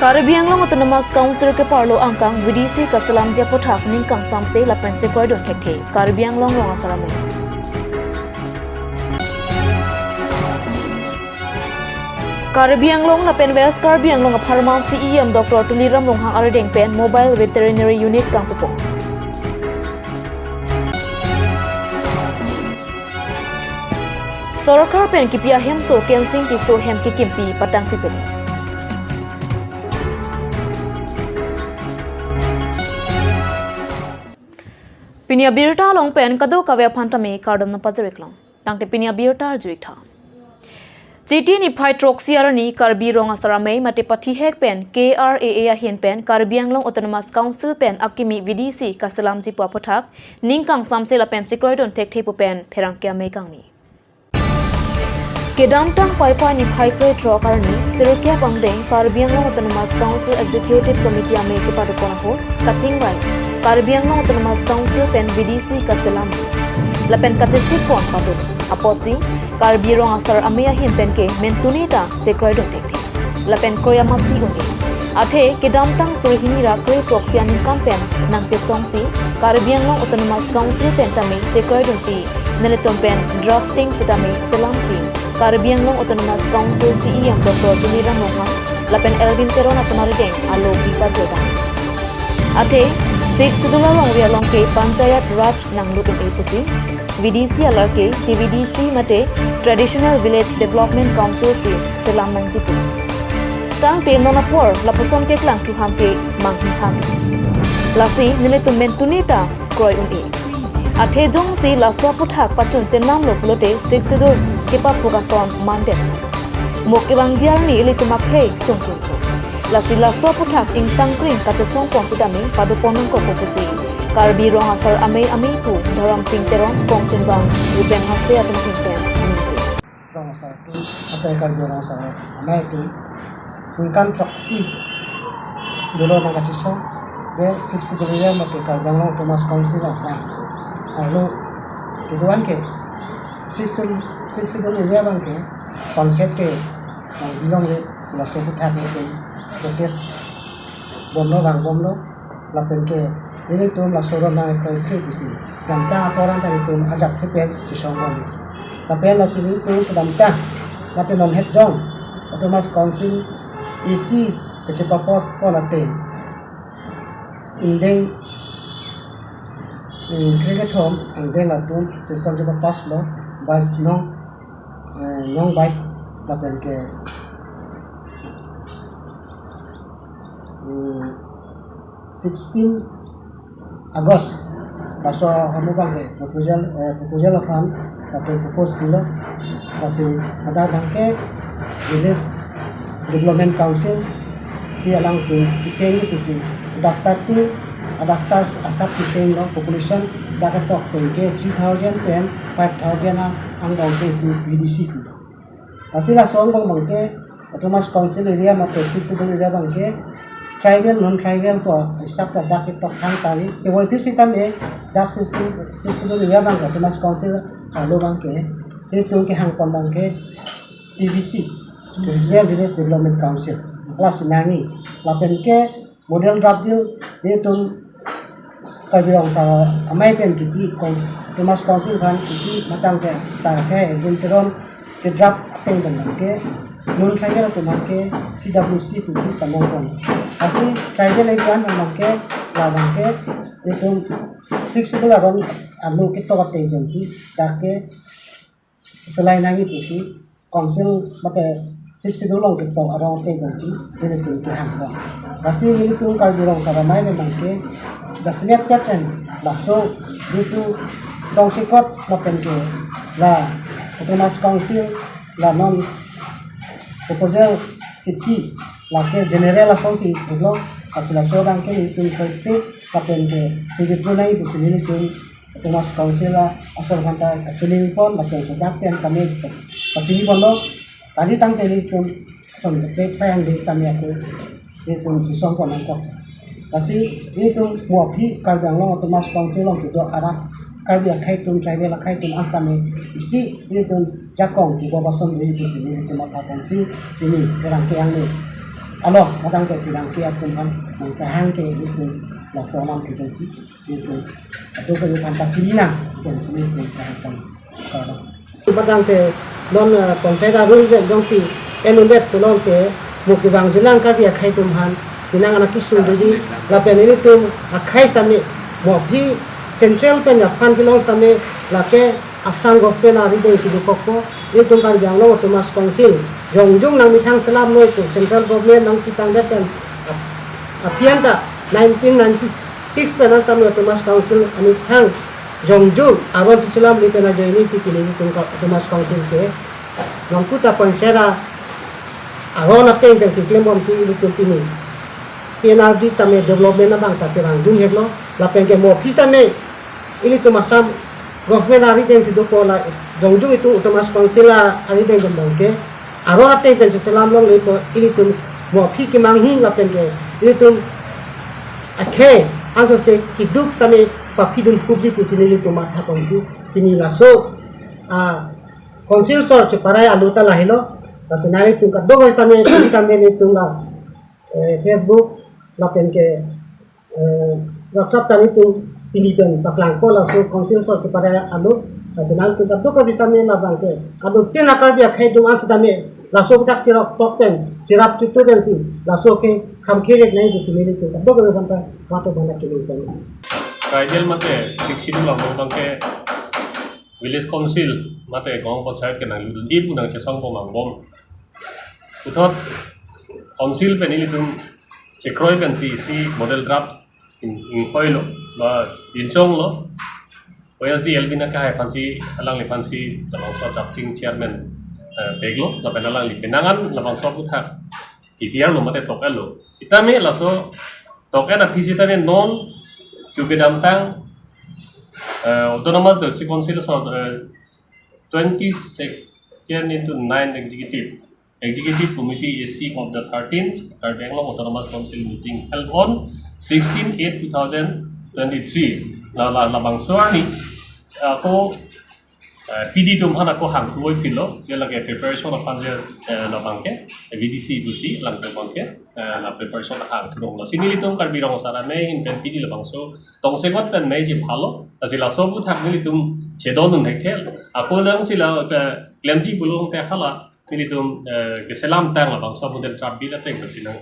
Karbi Autonomous Council ke Parlo angkang VDC Kasalam Japotak ningkang samse lapan cekoi don hekte Karbi Anglong asarame. Karbi Anglong lapen West Karbi Anglong Pharmacy CEM Dr. Tuliram Longhang Aradeng Pen Mobile Veterinary Unit kang pupong. Sorokar pen kipia hemso kensing piso hem kikimpi patang pipeli. Pinia birta long pen kado kavya phantame kardom na pajariklam tangte pinia birta juitha GT ni phytroxyarani Karbi rong asarame mate pathi hek pen KRAA hin pen Karbi Anglong Autonomous Council pen akimi VDC Kasalam Jipua Pothak ningkang samse la pen chikroidon tek thepu pen pherangkya mekangni Kedamtang pai ni phaikre draw karani sirokya pangdeng Karbi Anglong Autonomous Council Executive Committee ame ke padukona ho kachingwai Karbi Anglong Autonomous Council pen VDC Kasalam la pen kachisi pon padu apoti Karbi rong asar amya hin pen ke mentunita chekroidon tekte la pen koyamati uni athe kedamtang surhini ra kre proxyan campaign nang che songsi Karbi Anglong Autonomous Council pen tame chekroidon si neletom pen drafting sitame selam si Karbi Anglong Autonomous Council CEM Dr. Tuliram Longhang la pen Elvin Terona Panarideng alo bipa jodan athe 6 Sidula long ria long ke Panchayat Raj nanglu ke pusi VDC alar ke TVDC mate Traditional Village Development Council si selam nangjipu tang te nonapor la puson ke klang tu ham ke manghi ham lasi nile tu mentunita kroi uni athe jong si la swaputhak pachun chenam loklote 6 Sidul ke pa fokason mande moke bangjiar ni ile tumak he sungkun lasi la swaputhak ing tangkring kachesong pong sidami paduponong ko pusi Karbi rong asar ame tu dharam sing teron kongchen bang rupen haste atum hinten ninji rong asar tu atai Karbi rong asar ame tu ingkan troksi dulu nang kachisong je 6 Sidul ya make Karbi Anglong Autonomous Council ada lalu keduan ke 6 Sidul ya bang ke konsep ke bilong le la swaputhak ke protest bomlo bang bomlo lapen ke ini tu la soron na kai ke kusi damta aporan tadi tu ajak sepen cisongon lapen la sini tu damta lapen non het jong Autonomous Council isi kecepa pos polate indeng cricket home indeng la tu cison cepa pas lo bas nong bas lapen ke 16 Agos baso hamu bangke proposal of ham atau propose dulu masih ada bangke Village Development Council si alang tu isengi tu si ada start isengi lo population dah ketok tengke 3,000 pen 5,000 ang bangke si VDC ku masih lah soal bangke Autonomous Council area mate 6 Sidul area bangke tribal non-tribal ko isap ta dak tok thang tali te woi pisitam e dak Sidul ya bang Autonomous Council alo bang ke itu ke hang pon bang ke TVC Traditional Village Development Council kelas nangi lapen ke model draft bill itu Karbi rong sa amai pen kipi Autonomous Council kan kipi matang ke sa ke gunteron ke draft teng bang ke non-tribal to ke CWC pusi tamong asli tribal ikuan bangke la bangke itu 6 Sidul aron anu kita kate pensi dake selain lagi pusi council mate 6 Sidul long kita aron te pensi ini tu ke hangba asli ini tu Karbi rong saramai bangke jasmiat paten baso itu tong sikot lapen ke la Autonomous Council la non proposal kiti lake general asonsi ilo asila soran ke itu country kapen ke sigit nai bu sini tu Autonomous Council la asor kanta kaculi pon lake sodak pen kami kaculi pon lo tadi tang teli tu son pek sayang di kami aku itu cisong pon aku kasi itu muapi Karbi Anglong Autonomous Council long kido arah Karbi akai tu tribal akai tu astame isi itu jakong di bawah son dui bu sini itu mata pon si ini erang ke yang ni alo matang ke tidang ke apun nang kahang ke itu la solam ke pensi itu ado ke kan pacilina pensi itu kahang kalau matang ke non konsega rul ke jongsi enulet pulon ke mukibang jilang ka dia khai tumhan tinang anak kisun doji la pen ini tum akhai sami mo phi central pen ya fan kilong sami la ke asang government ari dei sidu kokko itu kan yang lo Thomas Council jongjong nang mitang selam lo itu central government nang kitang dapen apian ta 1996 penal tamu Thomas Council ani thang jongjong aron selam li pena joini si pilih itu Thomas Council ke nang kuta ponsera aron apen kan si claim om si itu pini PNRD tame development na bang ta kerang dun heklo la pen ke mo pista me ini Thomas government ari den sido pola jongjong itu Thomas Council ari den gambangke aro ate kan selam long lepo ini tu mo phi ke manghi la pen ke ini tu akhe anso se kiduk stame papidun kubji kusini tu matha konsi ini laso council sor che parai aluta lahilo lasenari tu ka dogo stame kami ni tu la Facebook la pen ke WhatsApp tani tu Pilipinan paklang ko laso council sor kepada alu nasional tu tu ka vitamin la bangke adu tin akar bia khai dum as dame laso tak tirap topen tirap tu den si laso ke kham khire nai busi mili tu tu ka banta mato bana chuli kan Kaidel mate siksidu la mo tangke village council mate gong panchayat ke nang ludun ipu nang chesong po mangbom uthot council penili dum chekroi kan si model draft in koilo ba inchong lo OSD Elvina ka hai fansi alang li fansi dalang so drafting chairman beglo da penalang li penangan labang so putha TPR lo mate tok elo itame la so tok na fisita ne non chugedam tang autonomous the council so 22nd into 9 executive committee AC of the 13th Karbi Autonomous Council meeting held on 16/8/2023 labang suani ako PD tumhan ako hang tuoi pilo dia lagi preparation of panjang labang ke VDC busi lang labang ke la preparation hang turong la sinili tum Karbi rong sara me in pen PD labang so tong sekot pen me ji phalo asila sobu thak nili tum chedon nun thekel ako lang sila klemji bulong te hala nili tum ke selam tang labang so budel trap bi la tek basi nang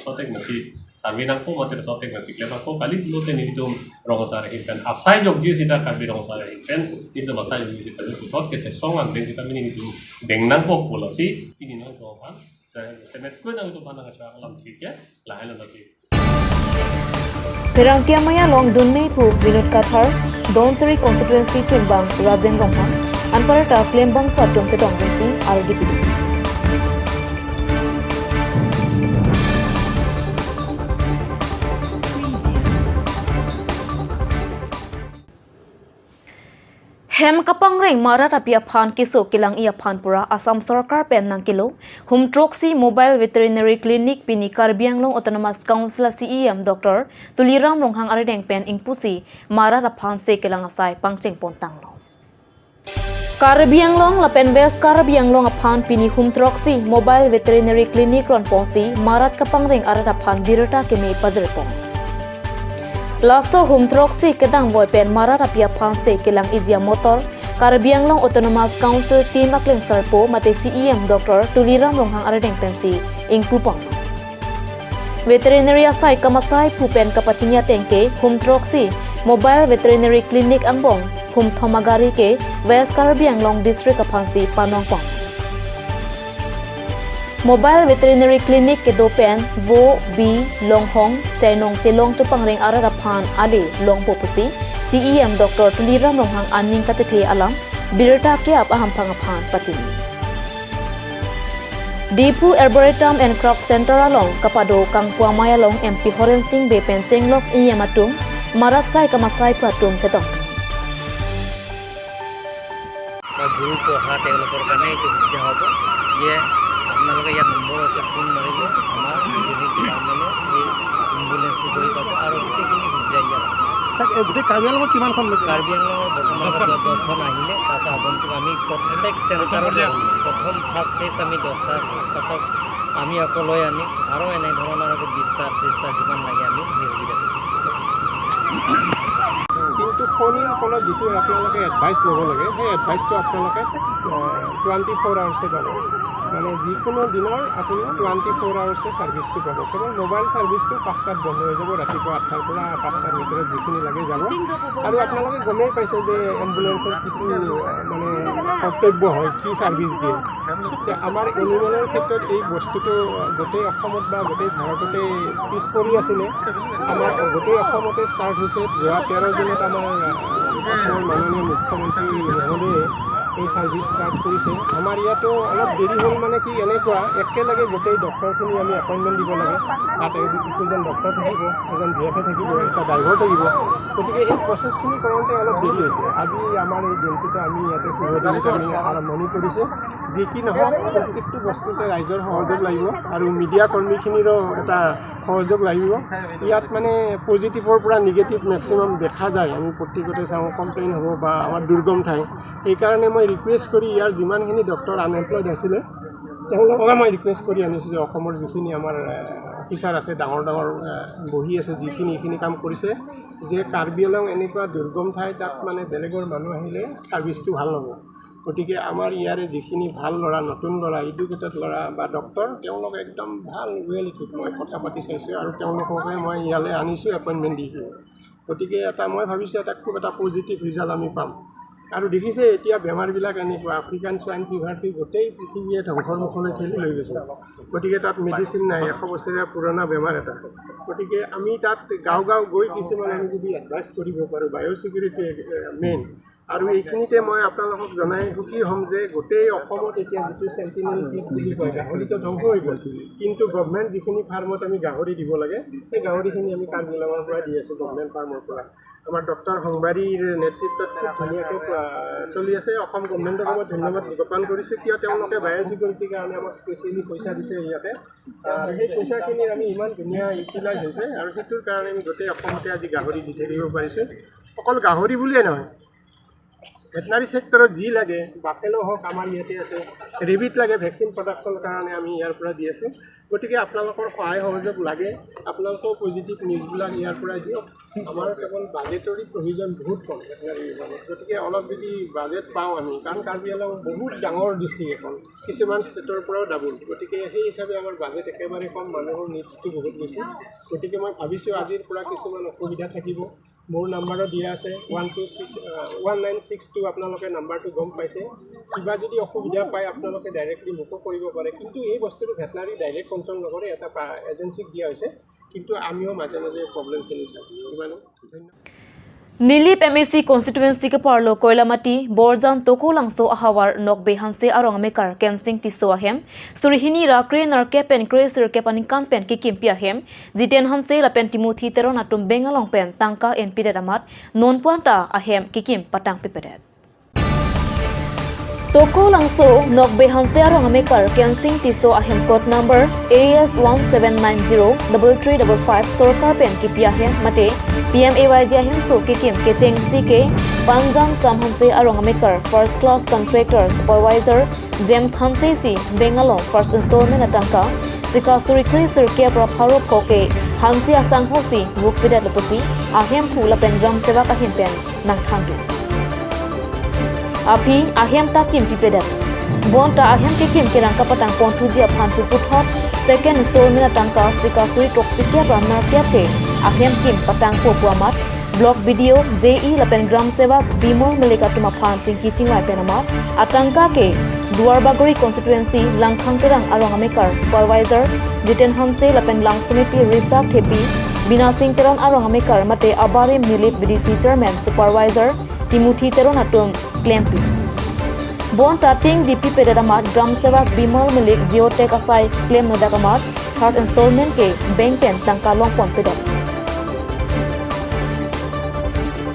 so tek basi Karbi nang ko mate so tek basi klem ko kali lo te nili tum rong sara hipen asai jog ji sita Karbi rong sara hipen itu basai ji sita ku tot ke song ang den sita mini tum deng nang ko policy ini nang ko pan semet ko nang to panang sa alam thik ya lain la ti Perangkia maya long dunmei pu Vinod Kathar Donsari constituency Chunbang Rajen Ronghan Anparata Klembang Patum Chetongsi RDP Hem kapang ring marat apia phan kiso kilang ia phan pura Assam Sarkar pen nang kilo hum troxi mobile veterinary clinic pini Karbianglong Autonomous Council CEM Dr. Tuliram Ronghang arideng pen ingpusi marat aphan se kilang asai pangcheng pontang lo Karbianglong lapen bes Karbianglong aphan pini hum troxi mobile veterinary clinic ron ponsi marat kapang ring arat aphan birata keme pajrpen Laso hum troxi kedang boy pen marat apia phanse kelang ijia motor Karbianglong Autonomous Council team akleng sarpo mate CEM Dr. Tuliram Ronghang aradeng pensi ingpupang Veterinary asai kamasai pupen kapachinya tengke hum troxi mobile veterinary clinic angbong hum thomagari ke West Karbianglong district aphansi panongpong Mobile Veterinary Clinic ke dopen Bo B Longhong Chainong Chelong Chupangring Araraphan Ali Longpo Pusi CEM Dr. Tuliram Ronghang Anning Kachethe Alam Birta ke apaham phangaphan patin Depu Arboretum and Crop Center along Kapado Kangpua Mayalong MP Horen Singh Bepen Chenglok Iyamatum Marat Sai Kamasai Patum Chetong Guru ko hate ulapor kane itu jawab ye আপনালোকে ইয়াত number আছে phone মাৰিব আমাৰ clinic ডিপাৰ্টমেণ্টত এই এম্বুলেন্সটো কৰি পাব আৰু গোটেইখিনি সুবিধা ইয়াত আছে গোটেই কাৰ্বি আংলঙত কিমানখন কাৰ্বি আংলঙৰ বৰ্তমান 10খন আহিলে তাৰপিছত আগন্তুক আমি প্ৰত্যেক চেণ্টাৰতে প্ৰথম ফাৰ্ষ্ট ফেজ আমি 10টা তাৰপিছত আমি আকৌ লৈ আনিম আৰু এনেধৰণৰ আকৌ 20টা 30টা যিমান লাগে আমি সেই সুবিধাটো কিন্তু ফোনৰ ফলত যিটো আপোনালোকে এডভাইচ ল'ব লাগে সেই এডভাইচটো আপোনালোকে 24 আৱাৰ্ছে পাব মানে যিকোনো দিনৰ আপুনি 24 আৱাৰ্ছে ছাৰ্ভিচটো পাব কেৱল মোবাইল ছাৰ্ভিচটো 5টাত বন্ধ হৈ যাব ৰাতিপুৱা 8টাৰ পৰা 5টাৰ ভিতৰত যিখিনি লাগে যাব আৰু আপোনালোকে গমেই পাইছে যে এম্বুলেঞ্চৰ কিটো মানে কৰ্তব্য হয় কি ছাৰ্ভিচ দিয়ে আমাৰ এনিমেলৰ ক্ষেত্ৰত এই বস্তুটো গোটেই অসমত বা গোটেই ভাৰততে পিছ পৰি আছিলে আমাৰ গোটেই অসমতে ষ্টাৰ্ট হৈছে যোৱা 13 জুনত আমাৰ অসমৰ মাননীয় মুখ্যমন্ত্ৰী মহোদয়ে এই ছাৰ্ভিচ ষ্টাৰ্ট কৰিছে আমাৰ ইয়াতো অলপ দেৰি হ'ল মানে কি এনেকুৱা একেলগে গোটেই ডক্টৰখিনি আমি এপইণ্টমেণ্ট দিব লাগে তাত দুজন ডক্টৰ থাকিব এজন VFA থাকিব এটা ড্ৰাইভাৰ থাকিব গতিকে এই প্ৰচেছখিনি কৰোঁতে অলপ দেৰি হৈছে আজি আমাৰ এই দিনটোতে আমি ইয়াতে শুভদিনটো আমি আৰম্ভণি কৰিছোঁ যি কি নহওক প্ৰত্যেকটো বস্তুতে ৰাইজৰ সহযোগ লাগিব আৰু মিডিয়া কৰ্মীখিনিৰো এটা সহযোগ লাগিব ইয়াত মানে পজিটিভৰ পৰা নিগেটিভ মেক্সিমাম দেখা যায় আমি প্ৰত্যেকতে চাওঁ কমপ্লেইন হ'ব বা আমাৰ দুৰ্গম ঠাই সেইকাৰণে মই ৰিকুৱেষ্ট কৰি ইয়াৰ যিমানখিনি ডক্টৰ আনএমপ্লয়ড আছিলে তেওঁলোকক মই ৰিকুৱেষ্ট কৰি আনিছোঁ যে অসমৰ যিখিনি আমাৰ অফিচাৰ আছে ডাঙৰ ডাঙৰ বহি আছে যিখিনি এইখিনি কাম কৰিছে যে কাৰ্বি আংলং এনেকুৱা দুৰ্গম ঠাই তাত মানে বেলেগৰ মানুহ আহিলে ছাৰ্ভিচটো ভাল নহ'ব গতিকে আমাৰ ইয়াৰে যিখিনি ভাল ল'ৰা নতুন ল'ৰা এডুকেটেড ল'ৰা বা ডক্টৰ তেওঁলোক একদম ভাল ৱেল ইকুইপ মই কথা পাতি চাইছোঁ আৰু তেওঁলোককে মই ইয়ালৈ আনিছোঁ এপইণ্টমেণ্ট দি কিনে গতিকে এটা মই ভাবিছোঁ এটা খুব এটা পজিটিভ ৰিজাল্ট আমি পাম আৰু দেখিছে এতিয়া বেমাৰবিলাক এনেকুৱা আফ্ৰিকান স্ৱাইন ফিভাৰটো গোটেই পৃথিৱীয়ে ধ্বংসৰ মুখলৈ ঠেলি লৈ গৈছে গতিকে তাত মেডিচিন নাই 100 বছৰীয়া পুৰণা বেমাৰ এটা গতিকে আমি তাত গাঁও গৈ কিছুমান আমি যদি এডভাইচ কৰিব পাৰোঁ বায়'ছিকিউৰিটি মেইন আৰু এইখিনিতে মই আপোনালোকক জনাই সুখী হ'ম যে গোটেই অসমত এতিয়া যিটো চেণ্টিনেল চিপ বুলি কয় গাহৰিটো ধ্বংস হৈ গ'ল কিন্তু গভমেণ্ট যিখিনি ফাৰ্মত আমি গাহৰি দিব লাগে সেই গাহৰিখিনি আমি কাৰ্বি আংলঙৰ পৰা দি আছোঁ গভমেণ্ট ফাৰ্মৰ পৰা আমাৰ ডক্টৰ সংবাৰীৰ নেতৃত্বত খুব ধুনীয়াকৈ চলি আছে অসম গভমেণ্টক মই ধন্যবাদ জ্ঞাপন কৰিছোঁ কিয় তেওঁলোকে বায়'ছিকিউৰিটিৰ কাৰণে আমাক স্পেচিয়েলি পইচা দিছে ইয়াতে আৰু সেই পইচাখিনিৰ আমি ইমান ধুনীয়া ইউটিলাইজ হৈছে আৰু সেইটোৰ কাৰণে আমি গোটেই অসমতে আজি গাহৰি দি থাকিব পাৰিছোঁ অকল গাহৰি বুলিয়ে নহয় ভেটেনাৰী ছেক্টৰত যি লাগে বাফেলো হওক আমাৰ ইয়াতে আছে ৰেবিট লাগে ভেকচিন প্ৰডাকশ্যনৰ কাৰণে আমি ইয়াৰ পৰা দি আছোঁ গতিকে আপোনালোকৰ সহায় সহযোগ লাগে আপোনালোকেও পজিটিভ নিউজবিলাক ইয়াৰ পৰা দিয়ক আমাৰ কেৱল বাজেটৰী প্ৰভিজন বহুত কম ভেটেনাৰী বিভাগত গতিকে অলপ যদি বাজেট পাওঁ আমি কাৰণ কাৰ্বি আংলং বহুত ডাঙৰ ডিষ্ট্ৰিক্ট এখন কিছুমান ষ্টেটৰ পৰাও ডাবল গতিকে সেই হিচাপে আমাৰ বাজেট একেবাৰে কম মানুহৰ নিডছটো বহুত বেছি গতিকে মই ভাবিছোঁ আজিৰ পৰা কিছুমান অসুবিধা থাকিব মোৰ নাম্বাৰো দিয়া আছে 1962 আপোনালোকে নাম্বাৰটো গম পাইছে কিবা যদি অসুবিধা পায় আপোনালোকে ডাইৰেক্টলি মোকো কৰিব পাৰে কিন্তু এই বস্তুটো ভেটেনাৰী ডাইৰেক্ট কণ্ট্ৰল নকৰে এটা এজেঞ্চিক দিয়া হৈছে কিন্তু আমিও মাজে মাজে প্ৰব্লেমখিনি চাওঁ ইমানে ধন্যবাদ Nilip MAC constituency ke parlo Koilamati Borjan Toko Langso Ahawar Nok Behanse Arong Mekar Kensing Tiso Ahem Surihini Rakre Narke Pen Crazer ke Panikan Pen ke Kimpi Ahem Jiten Hanse La Pen Timothy Teron Atum Bengalong Pen Tangka en Pidedamat Non Puanta Ahem Kikim Patang Pipedet Toko Langso Nok Behanse Arong Mekar Kensing Tiso Ahem code number AS 1790-3355 Sorkar Pen Kipi Ahem Mate PMAYG Ahem So Kikim Kecheng CK Panjang Sam Hanse Arong Mekar First Class Contractor Supervisor James Hanse C Bengalong First Installment Atangka Sika Surikri Surkia Prapharok Koke Hansi Asang Hosi Buk Pidat Lepusi Ahem Pula Pen Gram Sevak Ahem Pen Nang Thandu Api Ahem Ta Kim Pipedat Bonta Ahem Kikim Kirangka Patang Pontuji Aphantu Puthot Second Installment Atangka Sika Suri Toksikia Pramnar Kiape Ahem Kim Patang Popuamat Blog Video JE Lapen Gram Sevak Bimol Melikatum Aphan Tingki Chingwai Penamat Atangka Ke Duarbagori Constituency Langkhang Kerang Arong Amekar Supervisor Jiten Hanse Lapen Langsumipi Risa Tepi Bina Singh Teron Arong Amekar Mate Abarim Nilip BDC Chairman Supervisor Timothy Teron Atum Klempi Bon Tating DP Pedadamat Gram Sevak Bimol Melik Geotech Asai Claim Nodakamat Third Installment Ke Bank Pen Tangka Longpon Pedat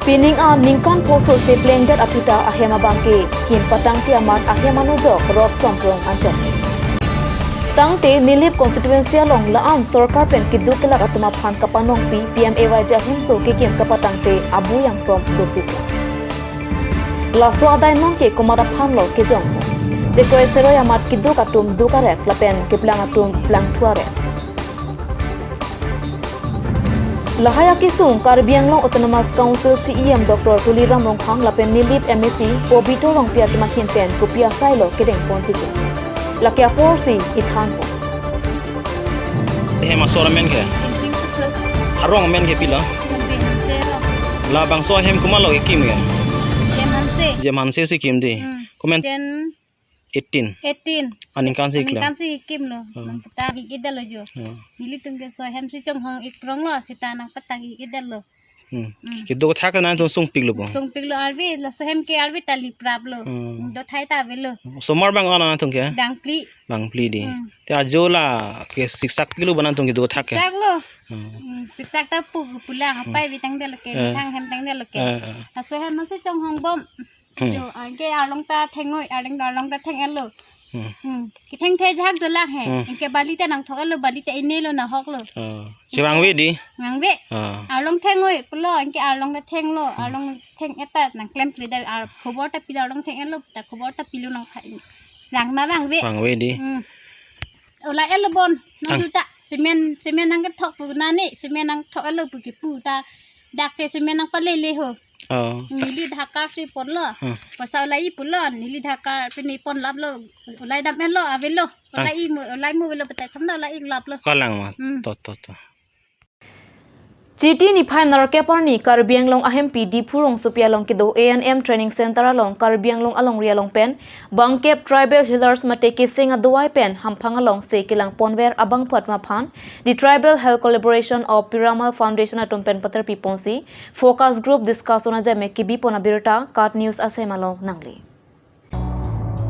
Pining a Ningkan Poso Se Plengdat Apita Ahema Bangke Kim Patang Tiamat Ahema Nojok Rod Somprong Anjak Tangte nilip constituency along laan sarkar pen kidu kelak atuma phan kapanong pi PMAY jahim so ke kem kapatangte abu yang som dopi. Laso adai nong ke komada phan lo ke jong. Je ko esero ya mat kidu katum du karek lapen ke plang atum plang tuare. Lahaya kisung Karbi Anglong Autonomous Council CEM Dr. Tuliram Rongkhang lapen nilip MSc Pobito Rong Pia Kimakin Ten Kupia Sailo Kedeng Ponjike. Lakia porsi ithan po. He masora men ke. Arong men ke pila. La bang so hem kumalo ikim ke. Jemanse si kim de. Komen 18 aning kan si kla. Kan si kim lo. Pata gigidal lo jo. Nili tumke so hem si chong hong ikrong lo sita nang patang gigidal lo. Kido ko thaka na to sung piglo bo. Sung piglo arbi lo so hem ke arbi tali prab lo. Do thai ta velo. So mar bang ana tung ke. Dangpli. Bang pli di. Te ajola ke siksak kilo banan tung kido thaka. Sak lo. Siksak ta pu pulang pai vi tang del ke thang hem tang del ke. So hem si chong hong bom. Jo anke along ta thengoi along ta theng elo. Ki theng the jak do la he. Inke bali ta nang thok elo bali ta ine lo na hok lo. Chewang we di. Ngang ve. Along thengoi pulo inke along ta theng lo along theng eta nang klem pridal ar khobor ta pidal along theng elo ta khobor ta pilu nang khai. Nang na nang ve. Wang we di. Ola elo bon nang tu ta semen nang ka thok pu na ni semen nang thok elo pu ki pu ta dak te semen nang pale le ho. Nili dhaka free pon lo. Pasa ulai pulon nili dhaka pini pon lap lo. Ulai dam lo avelo. Ulai mu velo betai samna ulai lap lo. Kalang ma. To. Chiti ni phai narke parni Karbi Anglong ahem pi dipurong supialong kido ANM training center along Karbi Anglong along rialong pen bangkep tribal healers mate kising aduai pen hamphang along se kilang ponwer abang phatma phan the tribal health collaboration of Piramal Foundation atom pen patar pi ponsi focus group discussion aja me kibi pona birta kat news asemalong nangli.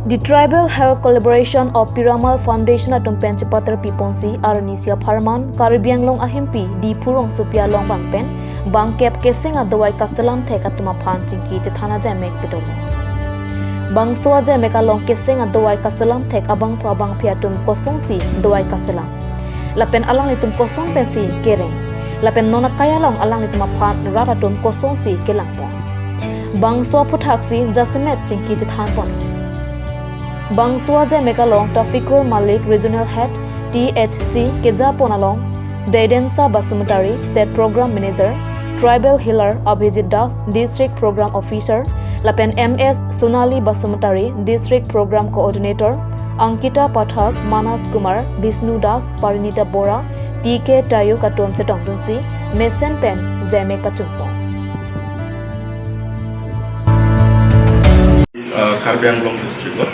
The Tribal Health Collaboration of Piramal Foundation atom pench patar piponsi Arnisia Farman Karbi Anglong ahimpi di Purong Supia Long Bangpen Bangkep Kesing adawai Kasalam Thek atuma phan chingki Jathana Jamek Pidolo Bangsoa Jameka Long Kesing adawai Kasalam Thek abang piatum kosongsi dawai Kasalam Lapen alang litum kosong pensi kereng Lapen nona kaya long alang lituma phan ratatum kosongsi kelangpon Bangsoa puthaksi Jasimet chingki Jathanpon Bangsua Jamaica Long Tafikul Malik Regional Head THC Keja Ponalong Daidensa Basumutari State Program Manager Tribal Healer Abhijit Das District Program Officer Lapen MS Sonali Basumutari District Program Coordinator Ankita Pathak Manas Kumar Vishnu Das Parinita Bora TK Tayo Katom Chetongtunsi Mesen Pen Jamaica Chumpo Karbi Anglong District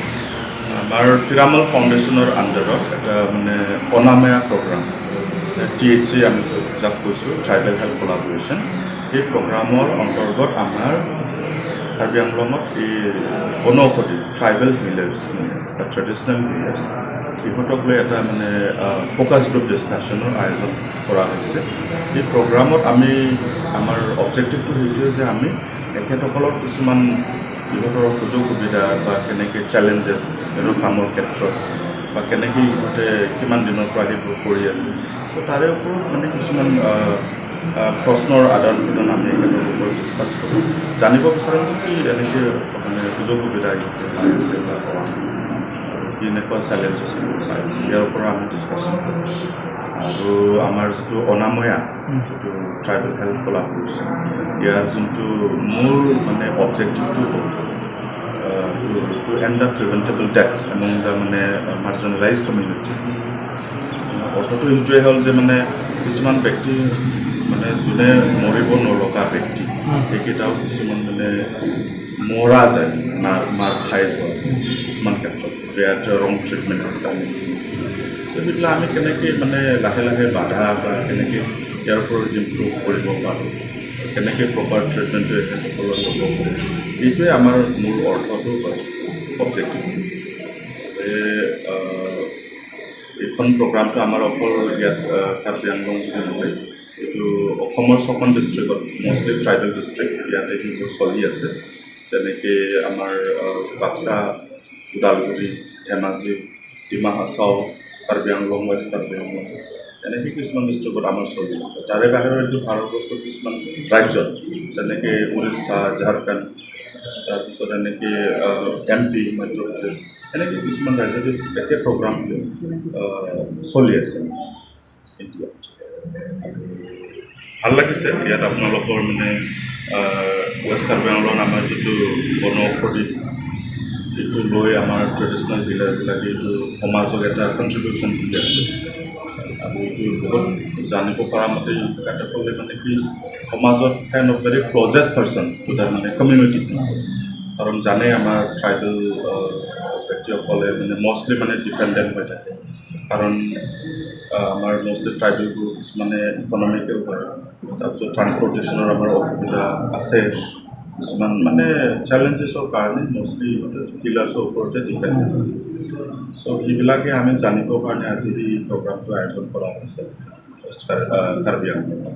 আমাৰ পিৰামল ফাউণ্ডেশ্যনৰ আণ্ডাৰত এটা মানে অনাময়া programme THC আমি যাক কৈছোঁ tribal health কলাবৰেশ্যন এই প্ৰগ্ৰামৰ অন্তৰ্গত আমাৰ কাৰ্বি আংলঙত এই বনৌষধি ট্ৰাইবেল হিলাৰ্ছ বা ট্ৰেডিশ্যনেল হিলাৰ্ছ ইহঁতক লৈ এটা মানে ফ'কাছ গ্ৰুপ ডিছকাশ্যনৰ আয়োজন কৰা হৈছে এই প্ৰগ্ৰামত আমি আমাৰ অবজেক্টিভটো সেইটোৱে যে আমি তেখেতসকলৰ কিছুমান ইহঁতৰ সুযোগ সুবিধা বা কেনেকৈ চেলেঞ্জেছ আৰু কামৰ ক্ষেত্ৰত বা কেনেকৈ ইহঁতে কিমান দিনৰ পৰা সেইবোৰ কৰি আছে চ' তাৰে ওপৰত মানে কিছুমান প্ৰশ্নৰ আদান প্ৰদান আমি এখেতৰ ওপৰত ডিছকাছ কৰোঁ জানিব বিচাৰোঁ যে কি এনেকৈ মানে সুযোগ সুবিধা ইহঁতে পাই আছে বা কি এনেকুৱা চেলেঞ্জেছ পাই আছে ইয়াৰ ওপৰত আমি ডিছকাছ কৰোঁ আৰু আমাৰ যিটো অনাময়া যিটো ট্ৰাইবেল হেল্থ কলাবৰেশ্যন ইয়াৰ যোনটো মূল মানে অবজেক্টিভটো হ'ল to end the preventable deaths among the মানে মাৰ্জিনেলাইজ কমিউনিটি অৰ্থটো এইটোৱে হ'ল যে মানে কিছুমান ব্যক্তি মানে যোনে মৰিব নলগা ব্যক্তি সেইকেইটাও কিছুমান মানে মৰা যায় মাৰ খাই যোৱা কিছুমান ক্ষেত্ৰত বেয়া ৰং ট্ৰিটমেণ্টৰ কাৰণে সেইবিলাক আমি কেনেকৈ মানে লাহে লাহে বাধা বা কেনেকৈ ইয়াৰ ওপৰত ইম্প্ৰুভ কৰিব পাৰোঁ কেনেকৈ প্ৰপাৰ ট্ৰিটমেণ্টটো এখেতসকলৰ ল'ব পাৰোঁ এইটোৱে আমাৰ মূল অৰ্থটো হয় অবজেক্টিভ এইখন প্ৰগ্ৰামটো আমাৰ অকল ইয়াত কাৰ্বি আংলং বুলি নহয় এইটো অসমৰ 6খন ডিষ্ট্ৰিক্টত মষ্টলি ট্ৰাইবেল ডিষ্ট্ৰিক্ট ইয়াতে সেইবোৰ চলি আছে যেনেকৈ আমাৰ বাক্সা ওদালগুৰি ধেমাজি ডিমা হাছাও কাৰ্বি আংলং ৱেষ্ট কাৰ্বি আংলং এনেকৈ কিছুমান ডিষ্ট্ৰিক্টত আমাৰ চলি আছে তাৰে বাহিৰৰ এইটো ভাৰতবৰ্ষৰ কিছুমান ৰাজ্যত যেনেকৈ উৰিষ্যা ঝাৰখণ্ড তাৰপিছত এনেকৈ MP মধ্যপ্ৰদেশ এনেকৈ কিছুমান ৰাজ্যত একে প্ৰগ্ৰামটো চলি আছে এতিয়া ভাল লাগিছে ইয়াত আপোনালোকৰ মানে ৱেষ্ট কাৰ্বি আংলং আমাৰ যিটো বনৌষধি এইটো লৈ আমাৰ ট্ৰেডিশ্যনেল ডিলাৰবিলাকে এইটো সমাজক এটা কণ্ট্ৰিবিউশ্যন দি আছে আৰু এইটো বহুত জানিব পৰা মতে তেখেতসকলে মানে কি সমাজত kind of very closest person to the মানে কমিউনিটি কাৰণ জানে আমাৰ ট্ৰাইবেল ব্যক্তিসকলে মানে মষ্টলি মানে ডিপেণ্ডেণ্ট হৈ থাকে কাৰণ আমাৰ মষ্টলি ট্ৰাইবেল গ্ৰুপ কিছুমানে ইকনমিকেল হয় তাৰপিছত ট্ৰান্সপৰ্টেশ্যনৰ আমাৰ অসুবিধা আছে কিছুমান মানে চেলেঞ্জেছৰ কাৰণে মষ্টলি ডিলাৰ্ছৰ ওপৰতে ডিপেণ্ডেণ্ট চ' সেইবিলাকে আমি জানিবৰ কাৰণে আজি এই প্ৰগ্ৰামটো আয়োজন কৰা হৈছে কাৰ্বি আংলঙত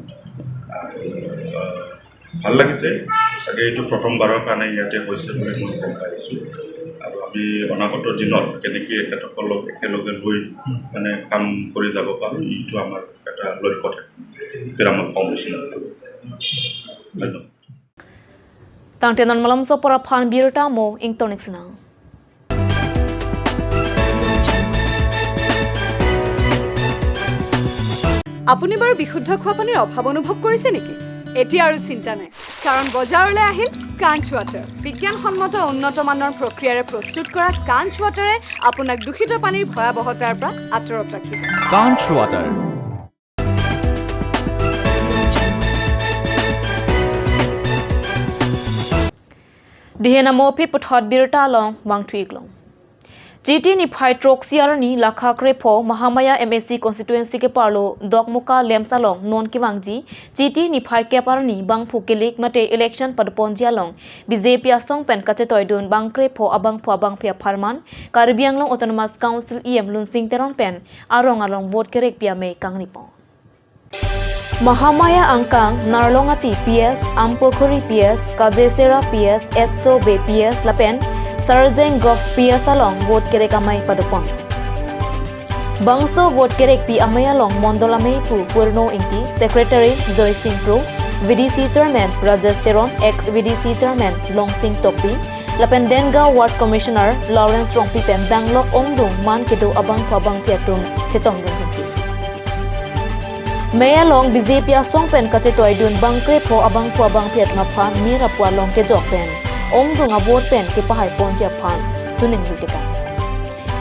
ভাল লাগিছে চাগে এইটো প্ৰথমবাৰৰ কাৰণে ইয়াতে হৈছে বুলি মই গম পাইছোঁ আৰু আমি অনাগত দিনত কেনেকৈ এখেতসকলক একেলগে লৈ মানে কাম কৰি যাব পাৰোঁ এইটো আমাৰ এটা লক্ষ্য থাকে পিৰামল ফাউণ্ডেশ্যনৰ ধন্যবাদ Tangtenan malam so para phan birta mo ingtonik sinang. আপুনি বাৰু বিশুদ্ধ খোৱা পানীৰ অভাৱ অনুভৱ কৰিছে নেকি? এতিয়া আৰু চিন্তা নাই কাৰণ বজাৰলৈ আহিল কাঞ্চ ৱাটাৰ বিজ্ঞানসন্মত উন্নত মানৰ প্ৰক্ৰিয়াৰে প্ৰস্তুত কৰা কাঞ্চ ৱাটাৰে আপোনাক দূষিত পানীৰ ভয়াৱহতাৰ পৰা আঁতৰত ৰাখিব। কাঞ্চ water Dihena mo pi puthot birta long wang thuik long. GT ni phai trok siar ni lakha krepo Mahamaya MSC constituency ke parlo dokmuka lemsalong non ki wangji GT ni phai ke parni bang phukelik mate election padpon jialong BJP asong pen kache toidun bang krepo abang pho abang phia pharman Karbi Anglong Autonomous Council EM lunsing terong pen arong along vote kerek pia me kangni po Mahamaya Angkang, Narlongati PS, Ampokhuri PS, Kajesera PS, Etso Bay PS, Lapen, Sarjeng Gov PS along vote kerek amai padupon. Bangso vote kerek pi amai along Mondolamei pu Purno Inti, Secretary Joy Singh Pro, VDC Chairman Rajesh Teron, ex-VDC Chairman Long Singh Topi, Lapen Denga Ward Commissioner Lawrence Rongpi Pen Danglok Ongdung Man Kido Abang Pabang Piatung, Chetong Rongpi. Maya long BJP asong pen kache toidun bangkre pho abang phiat ma phan mi rapwa long ke jok pen ong dunga vote pen ke pahai pon che phan tunin hutika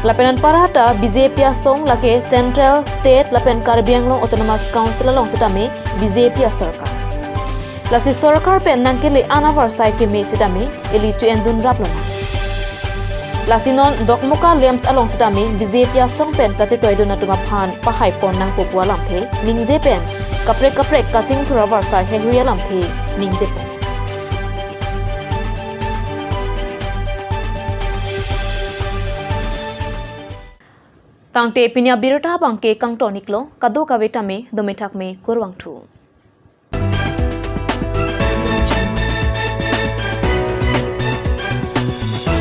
lapenan parata BJP asong lake Central State lapen Karbi Anglong Autonomous Council long sitame BJP sarkar lasi sarkar pen nangkele anavar ke me sitame eli tu endun raplona Lasinon dokmuka lems along sitami BJP asong pen kache toiduna tuma phan pahai pon nang popua lamthe ningje pen kaprek kaching thura varsa he huya lamthe ningje pen Tangte pinya birta bangke kang toniklo kado kawetame domethak me kurwang thu